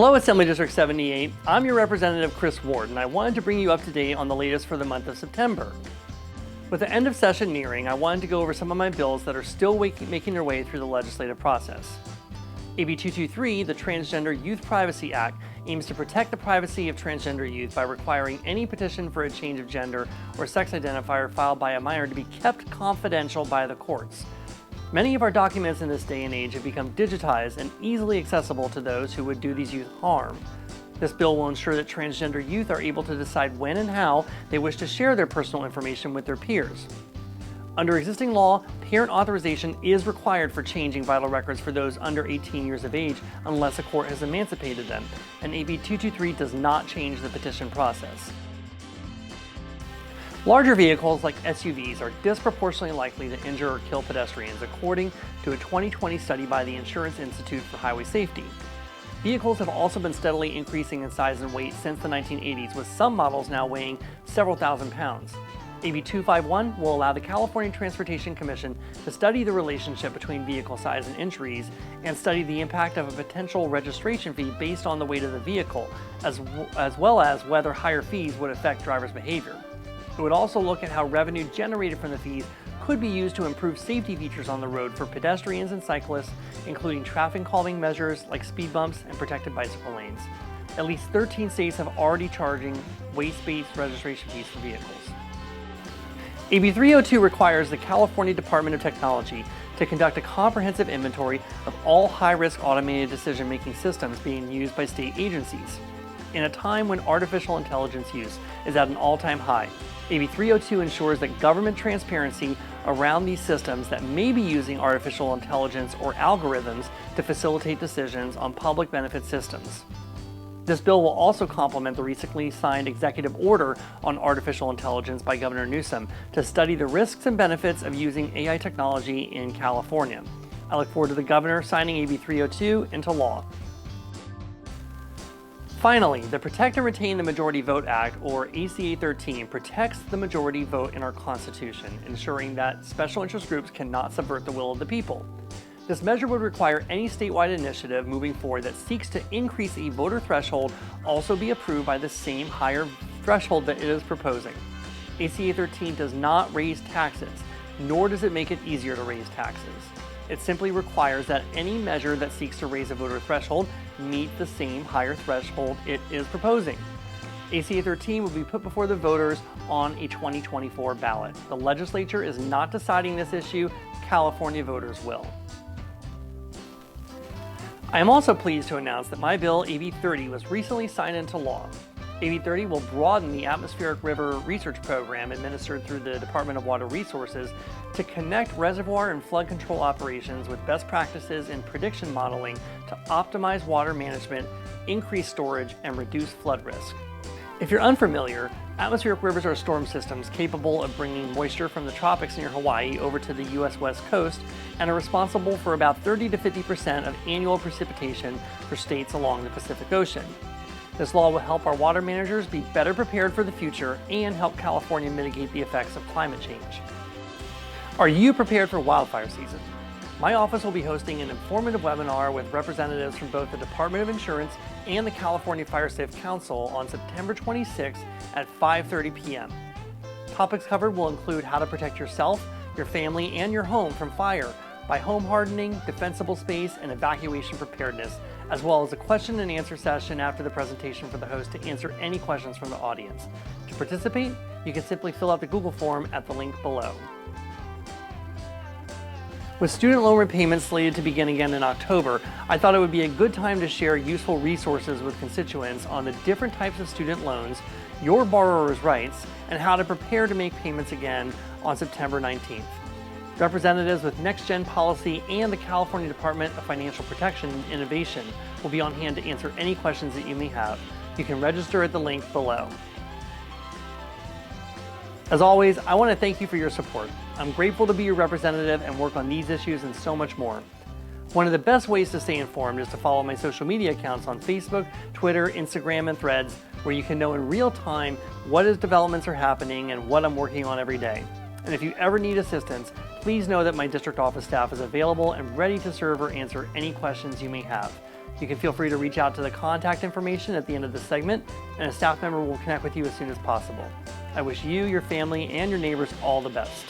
Hello, Assembly District 78. I'm your representative, Chris Ward, and I wanted to bring you up to date on the latest for the month of September. With the end of session nearing, I wanted to go over some of my bills that are still making their way through the legislative process. AB 223, the Transgender Youth Privacy Act, aims to protect the privacy of transgender youth by requiring any petition for a change of gender or sex identifier filed by a minor to be kept confidential by the courts. Many of our documents in this day and age have become digitized and easily accessible to those who would do these youth harm. This bill will ensure that transgender youth are able to decide when and how they wish to share their personal information with their peers. Under existing law, parent authorization is required for changing vital records for those under 18 years of age unless a court has emancipated them, and AB 223 does not change the petition process. Larger vehicles like SUVs are disproportionately likely to injure or kill pedestrians, according to a 2020 study by the Insurance Institute for Highway Safety. Vehicles have also been steadily increasing in size and weight since the 1980s, with some models now weighing several thousand pounds. AB 251 will allow the California Transportation Commission to study the relationship between vehicle size and injuries and study the impact of a potential registration fee based on the weight of the vehicle, as well as whether higher fees would affect drivers' behavior. It would also look at how revenue generated from the fees could be used to improve safety features on the road for pedestrians and cyclists, including traffic calming measures like speed bumps and protected bicycle lanes. At least 13 states have already charging weight-based registration fees for vehicles. AB 302 requires the California Department of Technology to conduct a comprehensive inventory of all high-risk automated decision-making systems being used by state agencies. In a time when artificial intelligence use is at an all-time high, AB 302 ensures that government transparency around these systems that may be using artificial intelligence or algorithms to facilitate decisions on public benefit systems. This bill will also complement the recently signed executive order on artificial intelligence by Governor Newsom to study the risks and benefits of using AI technology in California. I look forward to the governor signing AB 302 into law. Finally, the Protect and Retain the Majority Vote Act, or ACA 13, protects the majority vote in our Constitution, ensuring that special interest groups cannot subvert the will of the people. This measure would require any statewide initiative moving forward that seeks to increase a voter threshold also be approved by the same higher threshold that it is proposing. ACA 13 does not raise taxes, nor does it make it easier to raise taxes. It simply requires that any measure that seeks to raise a voter threshold meet the same higher threshold it is proposing. ACA 13 will be put before the voters on a 2024 ballot. The legislature is not deciding this issue, California voters will. I am also pleased to announce that my bill, AB 30, was recently signed into law. AB 30 will broaden the Atmospheric River Research Program administered through the Department of Water Resources to connect reservoir and flood control operations with best practices in prediction modeling to optimize water management, increase storage, and reduce flood risk. If you're unfamiliar, atmospheric rivers are storm systems capable of bringing moisture from the tropics near Hawaii over to the U.S. West Coast and are responsible for about 30 to 50% of annual precipitation for states along the Pacific Ocean. This law will help our water managers be better prepared for the future and help California mitigate the effects of climate change. Are you prepared for wildfire season? My office will be hosting an informative webinar with representatives from both the Department of Insurance and the California Fire Safe Council on September 26th at 5:30 p.m. Topics covered will include how to protect yourself, your family, and your home from fire by home hardening, defensible space, and evacuation preparedness, as well as a question and answer session after the presentation for the host to answer any questions from the audience. To participate, you can simply fill out the Google form at the link below. With student loan repayments slated to begin again in October, I thought it would be a good time to share useful resources with constituents on the different types of student loans, your borrower's rights, and how to prepare to make payments again on September 19th. Representatives with Next Gen Policy and the California Department of Financial Protection and Innovation will be on hand to answer any questions that you may have. You can register at the link below. As always, I want to thank you for your support. I'm grateful to be your representative and work on these issues and so much more. One of the best ways to stay informed is to follow my social media accounts on Facebook, Twitter, Instagram, and Threads, where you can know in real time what developments are happening and what I'm working on every day. And if you ever need assistance, please know that my district office staff is available and ready to serve or answer any questions you may have. You can feel free to reach out to the contact information at the end of the segment, and a staff member will connect with you as soon as possible. I wish you, your family, and your neighbors all the best.